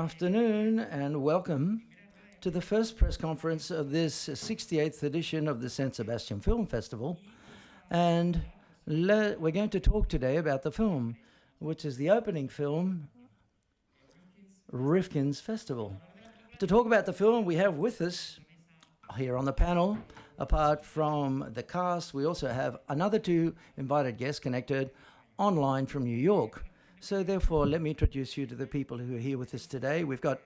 afternoon and welcome to the first press conference of this 68th edition of the San Sebastian Film Festival. And we're going to talk today about the film, which is the opening film, RIFKIN'S Festival. To talk about the film, we have with us here on the panel, apart from the cast, we also have another two invited guests connected online from New York. So therefore, let me introduce you to the people who are here with us today. We've got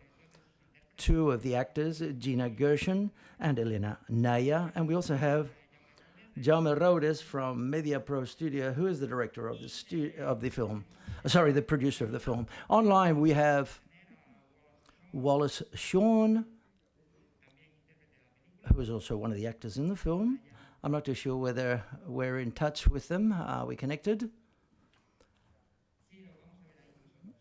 two of the actors, Gina Gershon and Elena Naya, and we also have Jaume Rodes from Media Pro Studio, who is the director of the film. Sorry, the producer of the film. Online, we have Wallace Shawn, who is also one of the actors in the film. I'm not too sure whether we're in touch with them. Are we connected?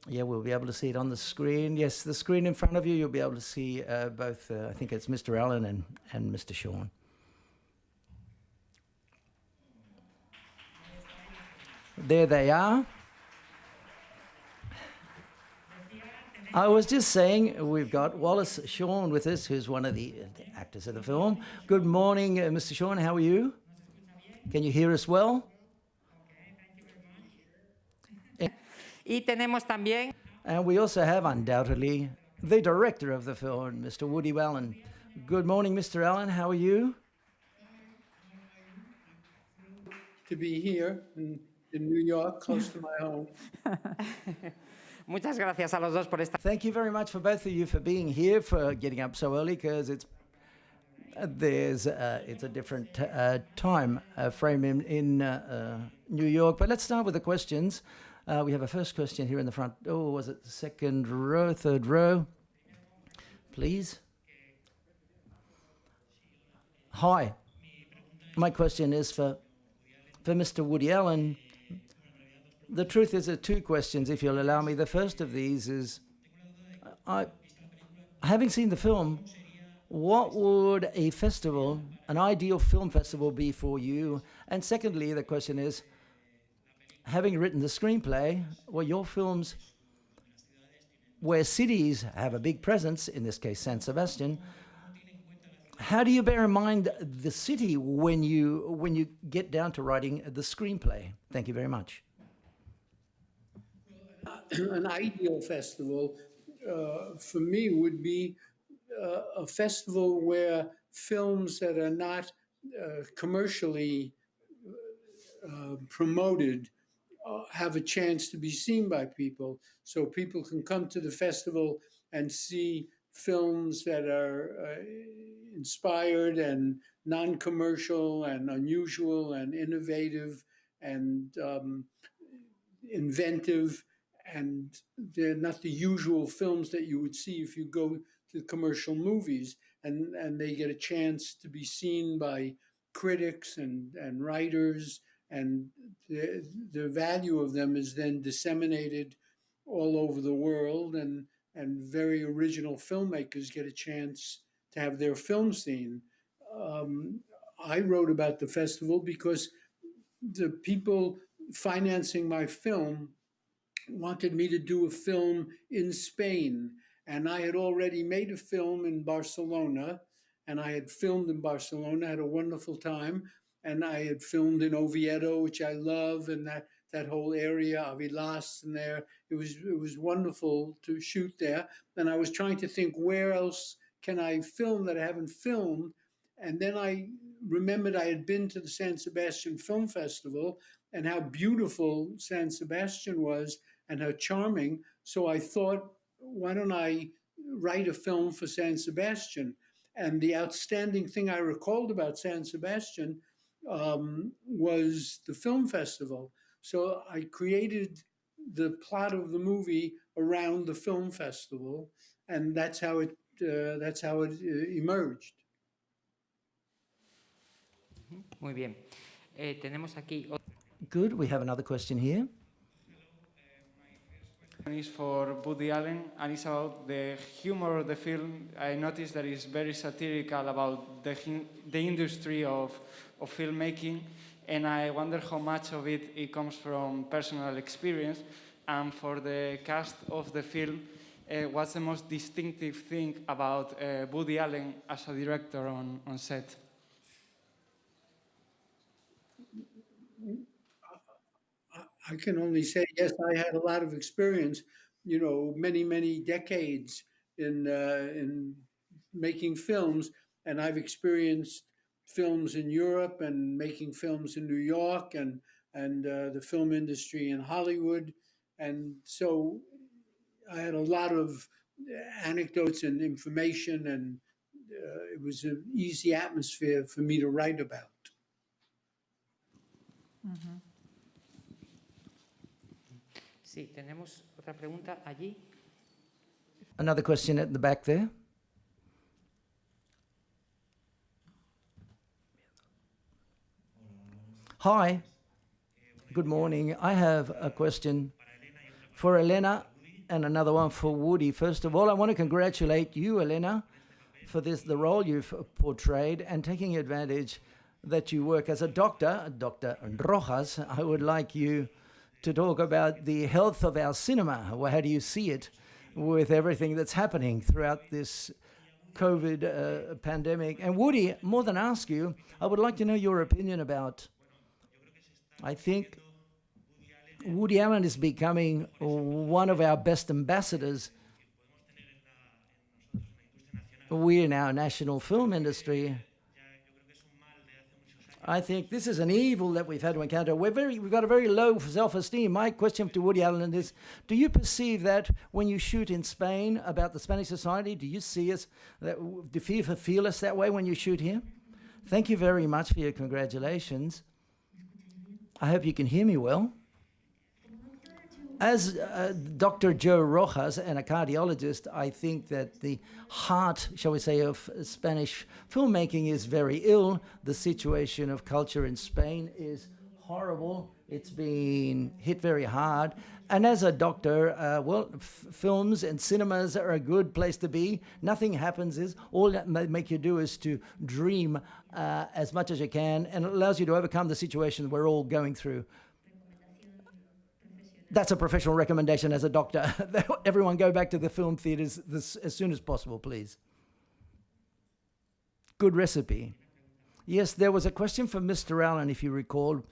Yeah, we'll be able to see it on the screen. Yes, the screen in front of you, you'll be able to see both, I think it's Mr. Allen and Mr. Shawn. There they are. I was just saying, we've got Wallace Shawn with us, who's one of the actors of the film. Good morning, Mr. Shawn, how are you? Can you hear us well? And we also have, undoubtedly, the director of the film, Mr. Woody Allen. Good morning, Mr. Allen. How are you? To be here in New York, close to my home. Muchas gracias a los dos por esta. Thank you very much for both of you for being here, for getting up so early, because it's a different time frame in New York. But let's start with the questions. We have a first question here in the front. Oh, was it the second row, third row? Please. Hi. My question is for Mr. Woody Allen. The truth is, there are two questions, if you'll allow me. The first of these is, having seen the film, what would a festival, an ideal film festival, be for you? And secondly, the question is, having written the screenplay, well, your films, where cities have a big presence, in this case San Sebastian, how do you bear in mind the city when you get down to writing the screenplay? Thank you very much. An ideal festival for me would be a festival where films that are not commercially promoted have a chance to be seen by people, so people can come to the festival and see films that are inspired and non-commercial and unusual and innovative and inventive, and they're not the usual films that you would see if you go to commercial movies, and they get a chance to be seen by critics and writers, and the value of them is then disseminated all over the world, and very original filmmakers get a chance to have their film seen. I wrote about the festival because the people financing my film wanted me to do a film in Spain, and I had already made a film in Barcelona, and I had filmed in Barcelona, had a wonderful time, and I had filmed in Oviedo, which I love, and that whole area, Avilas, and there. It was wonderful to shoot there. And I was trying to think, where else can I film that I haven't filmed? And then I remembered I had been to the San Sebastian Film Festival and how beautiful San Sebastian was and how charming. So I thought, why don't I write a film for San Sebastian? And the outstanding thing I recalled about San Sebastian was the film festival. So I created the plot of the movie around the film festival, and that's how it emerged. Muy bien. Tenemos aquí. Good. We have another question here. Is for Woody Allen, and it's about the humor of the film. I noticed that it's very satirical about the industry of filmmaking, and I wonder how much of it comes from personal experience. And for the cast of the film, what's the most distinctive thing about Woody Allen as a director on set? I can only say, yes, I had a lot of experience, many, many decades in making films, and I've experienced films in Europe and making films in New York and the film industry in Hollywood, and so I had a lot of anecdotes and information, and it was an easy atmosphere for me to write about. Sí, tenemos otra pregunta allí. Another question at the back there. Hi, good morning. I have a question for Elena and another one for Woody. First of all, I want to congratulate you, Elena, for the role you've portrayed and taking advantage that you work as a doctor, Dr. Rojas. I would like you to talk about the health of our cinema. Well, how do you see it with everything that's happening throughout this COVID pandemic? And Woody, more than ask you, I would like to know your opinion about, I think Woody Allen is becoming one of our best ambassadors. We in our national film industry, I think this is an evil that we've had to encounter. We've got a very low self-esteem. My question to Woody Allen is, do you perceive that when you shoot in Spain about the Spanish society, do you see us, do you feel us that way when you shoot here? Thank you very much for your congratulations. I hope you can hear me well. As Dr. Joe Rojas and a cardiologist, I think that the heart, shall we say, of Spanish filmmaking is very ill. The situation of culture in Spain is horrible. It's been hit very hard. And as a doctor, films and cinemas are a good place to be. Nothing happens is, all that make you do is to dream as much as you can, and it allows you to overcome the situation we're all going through. That's a professional recommendation as a doctor. Everyone go back to the film theaters as soon as possible, please. Good recipe. Yes, there was a question from Mr. Allen, if you recall,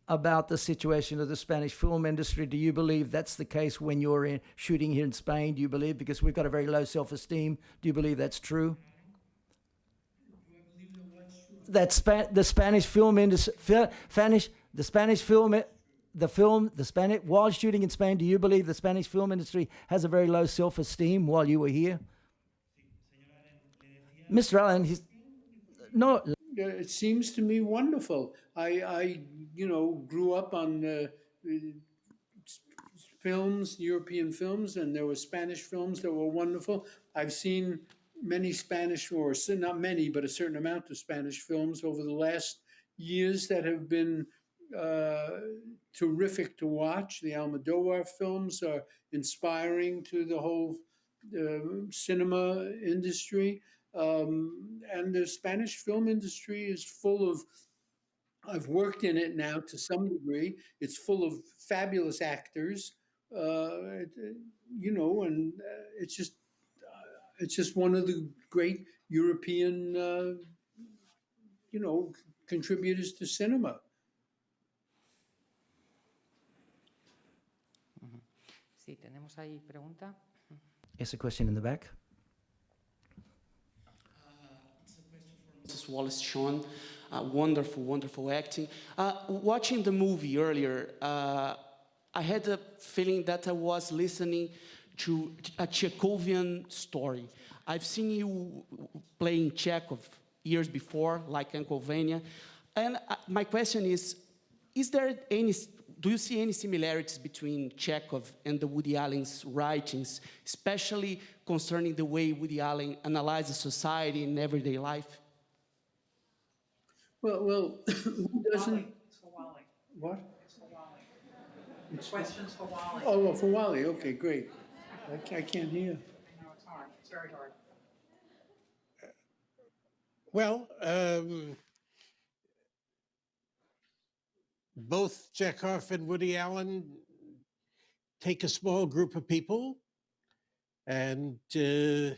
about the situation of the Spanish film industry. Do you believe that's the case when you're shooting here in Spain? Do you believe, because we've got a very low self-esteem, do you believe that's true? That the Spanish film industry, while shooting in Spain, do you believe the Spanish film industry has a very low self-esteem while you were here? Mr. Allen, no. It seems to me wonderful. I grew up on films, European films, and there were Spanish films that were wonderful. I've seen many Spanish, or not many, but a certain amount of Spanish films over the last years that have been terrific to watch. The Almodovar films are inspiring to the whole cinema industry. And the Spanish film industry is full of, I've worked in it now to some degree, it's full of fabulous actors, and it's just one of the great European, contributors to cinema. Sí, tenemos ahí pregunta. Yes, a question in the back. This is Wallace Shawn. Wonderful, wonderful acting. Watching the movie earlier, I had a feeling that I was listening to a Chekhovian story. I've seen you playing Chekhov years before, like Uncle Vanya. And my question is do you see any similarities between Chekhov and the Woody Allen's writings, especially concerning the way Woody Allen analyzes society and everyday life? Well, who doesn't? It's for Wally. What? It's for Wally. Questions for Wally. Oh, well, for Wally. Okay, great. I can't hear. I know it's hard. It's very hard. Well, both Chekhov and Woody Allen take a small group of people and in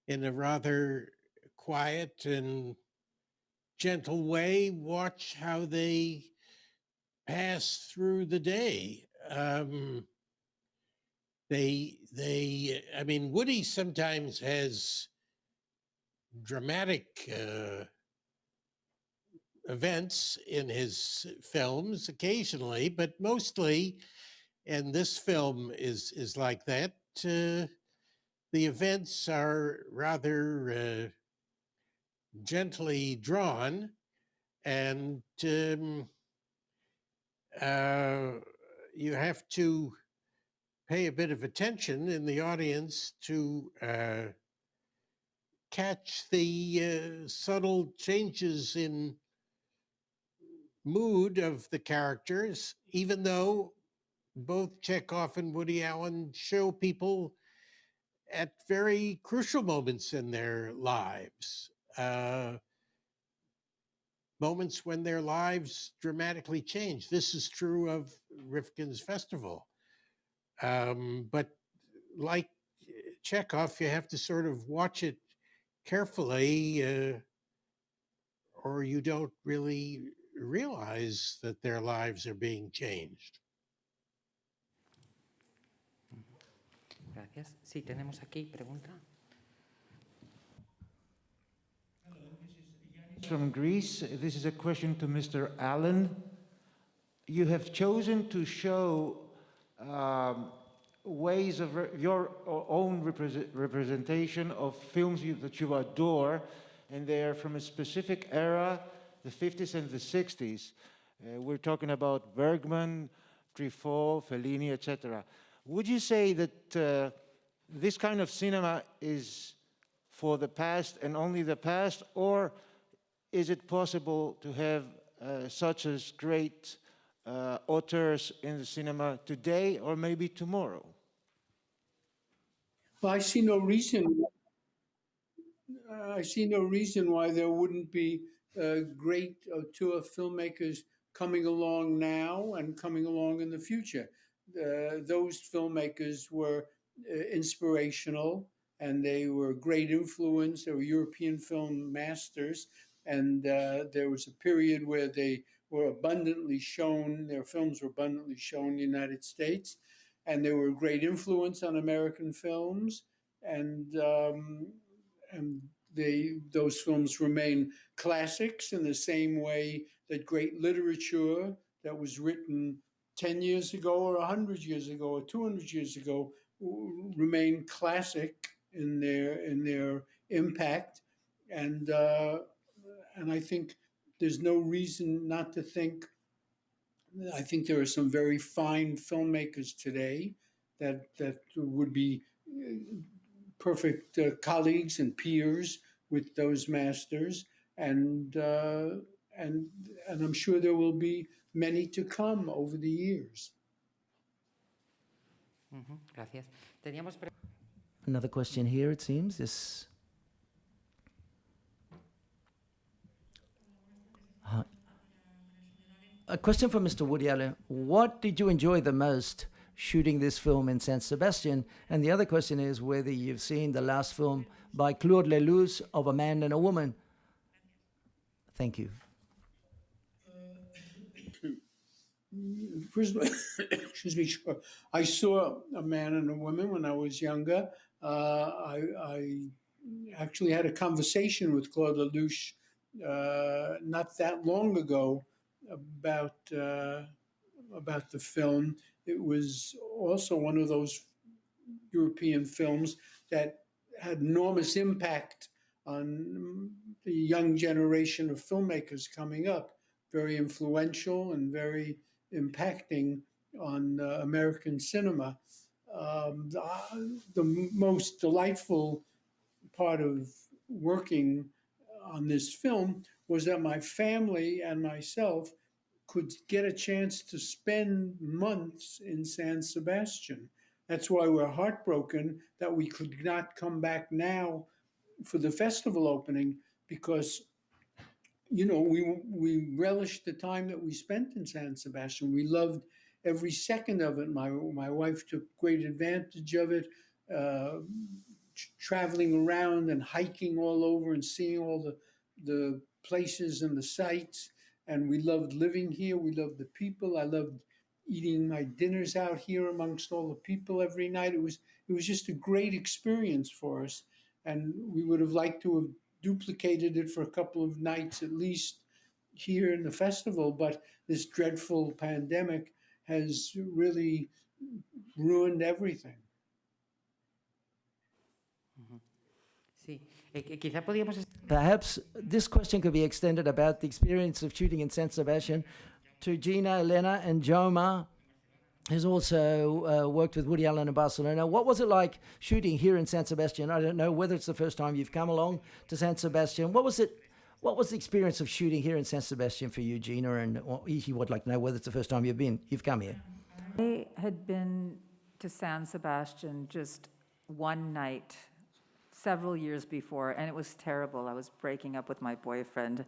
a rather quiet and gentle way, watch how they pass through the day. I mean, Woody sometimes has dramatic events in his films occasionally, but mostly, and this film is like that. The events are rather gently drawn, and you have to pay a bit of attention in the audience to catch the subtle changes in mood of the characters, even though both Chekhov and Woody Allen show people at very crucial moments in their lives, moments when their lives dramatically change. This is true of Rifkin's Festival. But like Chekhov, you have to sort of watch it carefully, or you don't really realize that their lives are being changed. Gracias. Sí, tenemos aquí pregunta. From Greece. This is a question to Mr. Allen. You have chosen to show ways of your own representation of films that you adore, and they are from a specific era, the 50s and the 60s. We're talking about Bergman, Truffaut, Fellini, etc. Would you say that this kind of cinema is for the past and only the past, or is it possible to have such as great auteurs in the cinema today or maybe tomorrow? Well, I see no reason. I see no reason why there wouldn't be great auteur filmmakers coming along now and coming along in the future. Those filmmakers were inspirational, and they were great influence. They were European film masters, and there was a period where they were abundantly shown, their films were abundantly shown in the United States, and they were a great influence on American films, and those films remain classics in the same way that great literature that was written 10 years ago or 100 years ago or 200 years ago remain classic in their impact. And I think there's no reason not to think. I think there are some very fine filmmakers today that would be perfect colleagues and peers with those masters, and I'm sure there will be many to come over the years. Gracias. Teníamos Another question here, it seems, is... A question for Mr. Woody Allen. What did you enjoy the most shooting this film in San Sebastian? And the other question is whether you've seen the last film by Claude Lelouch of A Man and a Woman. Thank you. First of all, excuse me, sure. I saw A Man and a Woman when I was younger. I actually had a conversation with Claude Lelouch not that long ago about the film. It was also one of those European films that had enormous impact on the young generation of filmmakers coming up, very influential and very impacting on American cinema. The most delightful part of working on this film was that my family and myself could get a chance to spend months in San Sebastian. That's why we're heartbroken that we could not come back now for the festival opening, because we relished the time that we spent in San Sebastian. We loved every second of it. My wife took great advantage of it. uh, traveling around and hiking all over and seeing all the places and the sights. And we loved living here. We loved the people. I loved eating my dinners out here amongst all the people every night. It was just a great experience for us, and we would have liked to have duplicated it for a couple of nights at least here in the festival. But this dreadful pandemic has really ruined everything. Sí, quizá podíamos... Perhaps this question could be extended about the experience of shooting in San Sebastian to Gina, Elena, and Joma, who's also worked with Woody Allen in Barcelona. What was it like shooting here in San Sebastian? I don't know whether it's the first time you've come along to San Sebastian. What was the experience of shooting here in San Sebastian for you, Gina? And he would like to know whether it's the first time you've come here. I had been to San Sebastian just one night several years before, and it was terrible. I was breaking up with my boyfriend,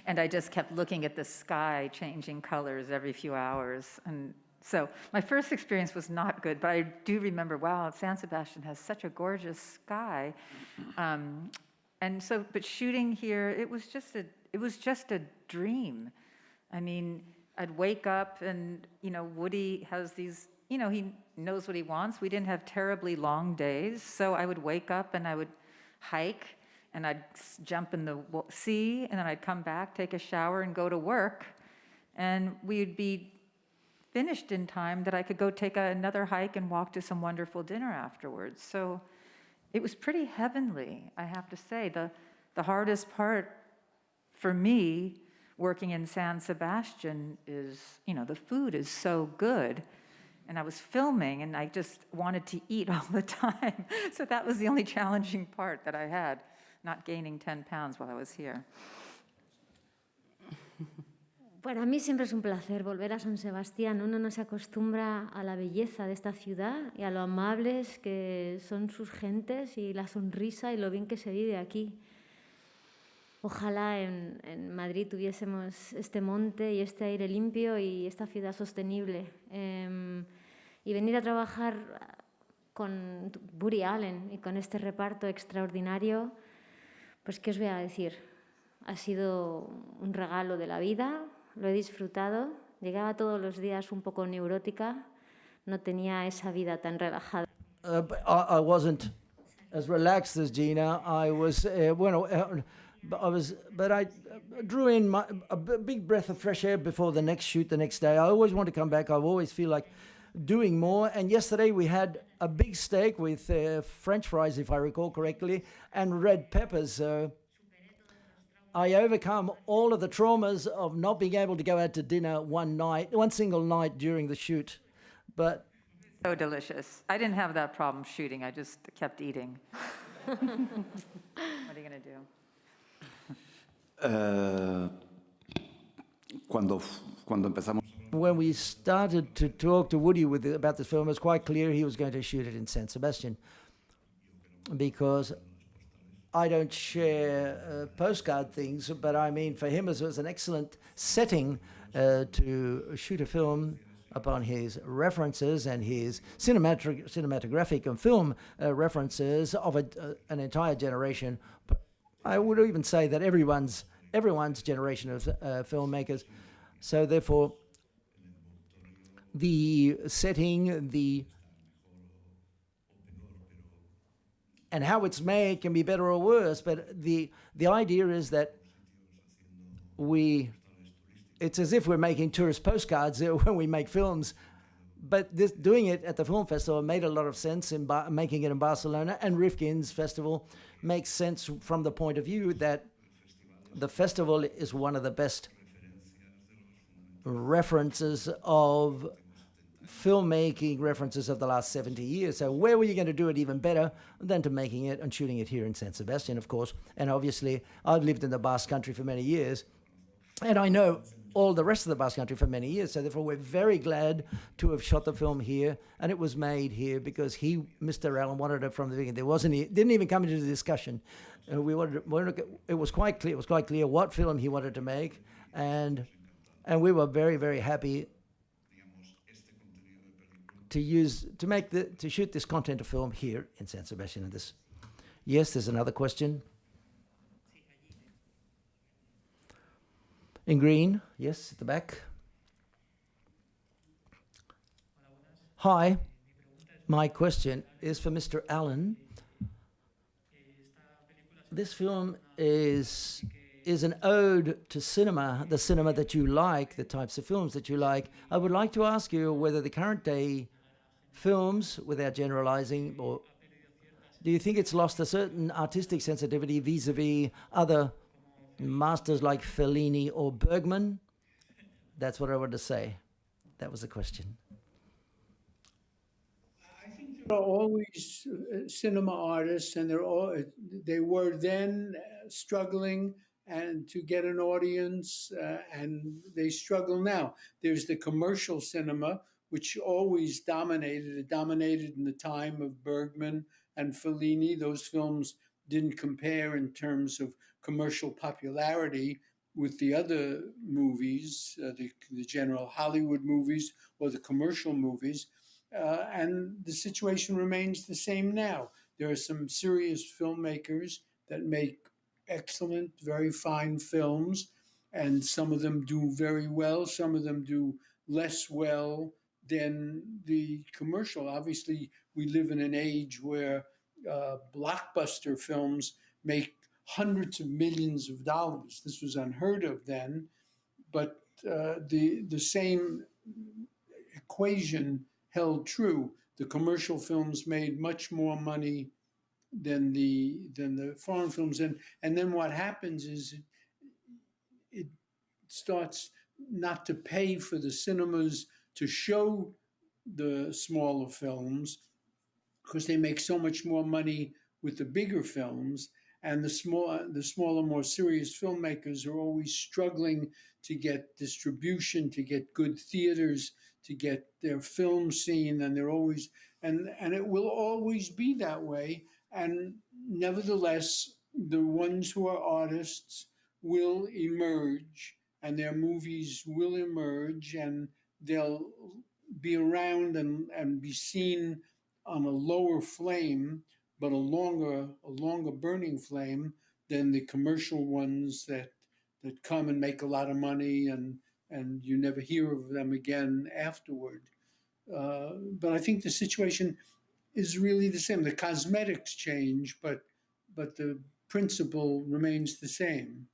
and I just kept looking at the sky changing colors every few hours. And so my first experience was not good, but I do remember, wow, San Sebastian has such a gorgeous sky. But shooting here, it was just a dream. I mean, I'd wake up and, Woody has these, he knows what he wants. We didn't have terribly long days, so I would wake up and I would hike and I'd jump in the sea, and then I'd come back, take a shower, and go to work. And we'd be finished in time that I could go take another hike and walk to some wonderful dinner afterwards. So it was pretty heavenly, I have to say. The hardest part for me working in San Sebastian is, the food is so good. And I was filming, and I just wanted to eat all the time. So that was the only challenging part that I had, not gaining 10 pounds while I was here. Para mí siempre es un placer volver a San Sebastián. Uno no se acostumbra a la belleza de esta ciudad y a lo amables que son sus gentes y la sonrisa y lo bien que se vive aquí. Ojalá en Madrid tuviésemos este monte y este aire limpio y esta ciudad sostenible. Y venir a trabajar con Woody Allen y con este reparto extraordinario, pues ¿qué os voy a decir? Ha sido un regalo de la vida, lo he disfrutado. Llegaba todos los días un poco neurótica, no tenía esa vida tan relajada. I wasn't as relaxed as Gina. I was, but I drew in a big breath of fresh air before the next shoot the next day. I always want to come back. I always feel like doing more. And yesterday we had a big steak with French fries, if I recall correctly, and red peppers. So I overcome all of the traumas of not being able to go out to dinner one single night during the shoot. But So delicious. I didn't have that problem shooting. I just kept eating. What are you going to do? Cuando empezamos. When we started to talk to Woody about this film, it was quite clear he was going to shoot it in San Sebastian, because I don't share postcard things, but I mean, for him it was an excellent setting to shoot a film upon his references and his cinematographic and film references of an entire generation. I would even say that everyone's generation of filmmakers. So therefore, the setting, and how it's made can be better or worse, but the idea is that it's as if we're making tourist postcards when we make films. But doing it at the film festival made a lot of sense in making it in Barcelona, and RIFKIN'S festival makes sense from the point of view that the festival is one of the best references of filmmaking references of the last 70 years. So where were you going to do it even better than to making it and shooting it here in San Sebastian, of course. And obviously, I've lived in the Basque Country for many years, and I know all the rest of the Basque Country for many years. So therefore, we're very glad to have shot the film here, and it was made here because Mr. Allen, wanted it from the beginning. Didn't even come into the discussion. It was quite clear. It was quite clear what film he wanted to make, and we were very, very happy to shoot this content of film here in San Sebastian. And this, yes, there's another question. In green, yes, at the back. Hi, my question is for Mr. Allen. This film is an ode to cinema, the cinema that you like, the types of films that you like. I would like to ask you whether the current day films, without generalizing, or do you think it's lost a certain artistic sensitivity vis-a-vis other masters like Fellini or Bergman? That's what I wanted to say. That was the question. There are always cinema artists, and they were then struggling and to get an audience, and they struggle now. There's the commercial cinema, which always dominated. It dominated in the time of Bergman and Fellini. Those films didn't compare in terms of commercial popularity with the other movies, the general Hollywood movies or the commercial movies. And the situation remains the same now. There are some serious filmmakers that make excellent, very fine films, and some of them do very well, some of them do less well than the commercial. Obviously, we live in an age where blockbuster films make hundreds of millions of dollars. This was unheard of then, but the same equation held true. The commercial films made much more money than the foreign films, and then what happens is it starts not to pay for the cinemas to show the smaller films because they make so much more money with the bigger films, and the smaller, more serious filmmakers are always struggling to get distribution, to get good theaters, to get their film seen, and they're always and it will always be that way. And nevertheless, the ones who are artists will emerge, and their movies will emerge, and they'll be around and be seen on a lower flame, but a longer burning flame than the commercial ones that come and make a lot of money, and you never hear of them again afterward. But I think the situation is really the same. The cosmetics change, but the principle remains the same.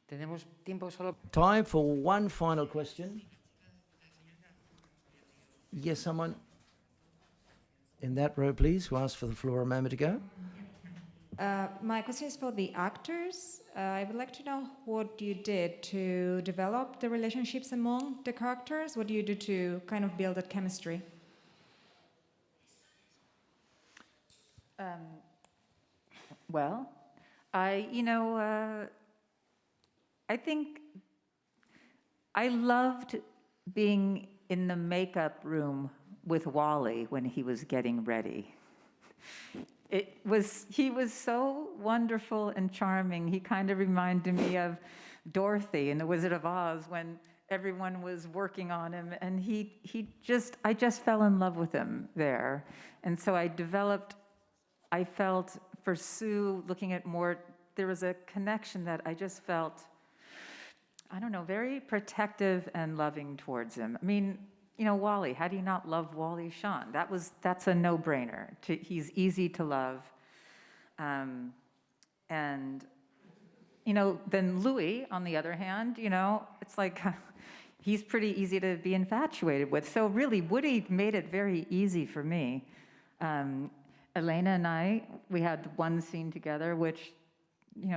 Tenemos tiempo solo. Time for one final question. Yes, someone in that row, please, who asked for the floor a moment ago. My question is for the actors. I would like to know what you did to develop the relationships among the characters. What do you do to kind of build that chemistry? Well, I think I loved being in the makeup room with Wally when he was getting ready. He was so wonderful and charming. He kind of reminded me of Dorothy in The Wizard of Oz when everyone was working on him, and I just fell in love with him there. And so I felt for Sue, looking at more, there was a connection that I just felt, I don't know, very protective and loving towards him. I mean, Wally, how do you not love Wally Shawn? That's a no-brainer. He's easy to love. And, then Louis, on the other hand, it's like he's pretty easy to be infatuated with. So really, Woody made it very easy for me. Elena and I, we had one scene together, which,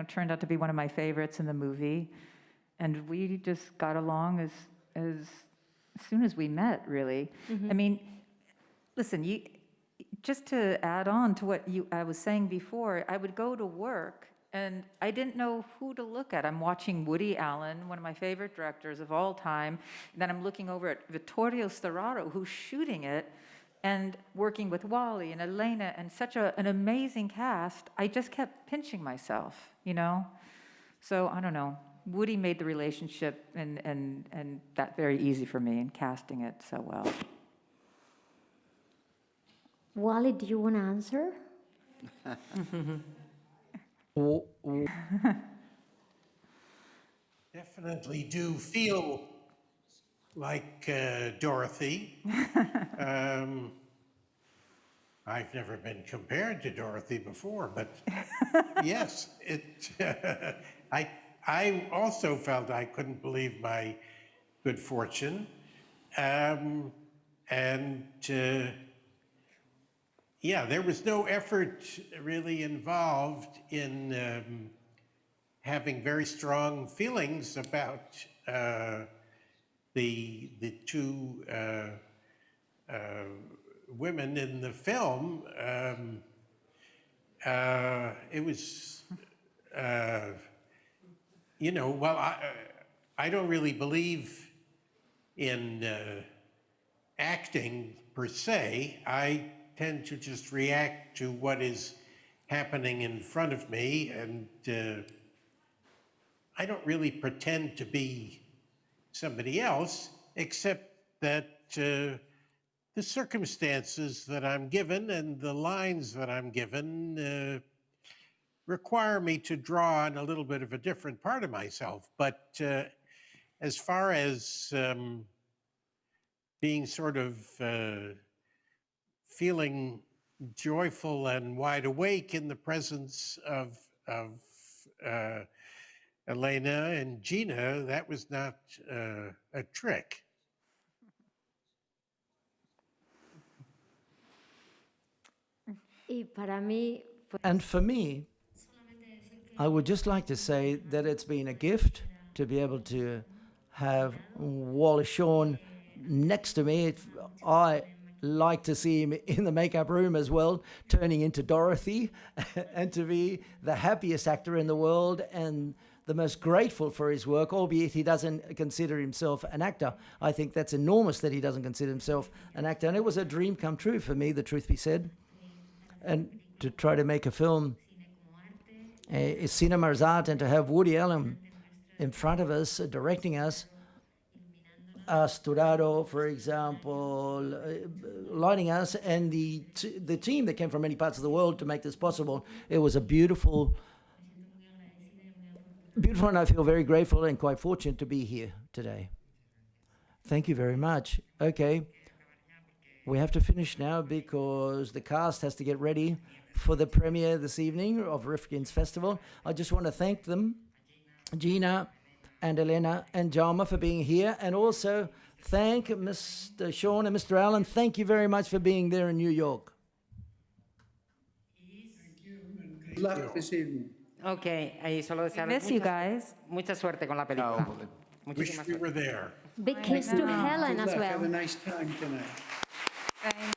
turned out to be one of my favorites in the movie. And we just got along as soon as we met, really. Mm-hmm. I mean, listen, just to add on to what I was saying before, I would go to work and I didn't know who to look at. I'm watching Woody Allen, one of my favorite directors of all time, and then I'm looking over at Vittorio Storaro, who's shooting it, and working with Wally and Elena, and such an amazing cast. I just kept pinching myself, So I don't know. Woody made the relationship and that very easy for me in casting it so well. Wally, do you want to answer? Definitely do feel like Dorothy. I've never been compared to Dorothy before, but yes, I also felt I couldn't believe my good fortune. Yeah, there was no effort really involved in having very strong feelings about the two women in the film. It was, well, I don't really believe in acting per se. I tend to just react to what is happening in front of me, and I don't really pretend to be somebody else, except that the circumstances that I'm given and the lines that I'm given require me to draw on a little bit of a different part of myself. But as far as being sort of feeling joyful and wide awake in the presence of Elena and Gina, that was not a trick. And for me, I would just like to say that it's been a gift to be able to have Wally Shawn next to me. I like to see him in the makeup room as well, turning into Dorothy, and to be the happiest actor in the world and the most grateful for his work, albeit he doesn't consider himself an actor. I think that's enormous that he doesn't consider himself an actor. And it was a dream come true for me, the truth be said. And to try to make a film, cinema as art, and to have Woody Allen in front of us, directing us, Sturado, for example, lighting us, and the team that came from many parts of the world to make this possible. It was a beautiful, and I feel very grateful and quite fortunate to be here today. Thank you very much. Okay, we have to finish now because the cast has to get ready for the premiere this evening of RIFKIN'S Festival. I just want to thank them, Gina and Elena and Jaume, for being here, and also thank Mr. Shawn and Mr. Allen. Thank you very much for being there in New York. Good luck this evening. Okay, ahí solo desearles Miss you guys. mucha suerte con la película. Wish we were there. Big kiss to Helen as Good luck. well. Have a nice time tonight. Thank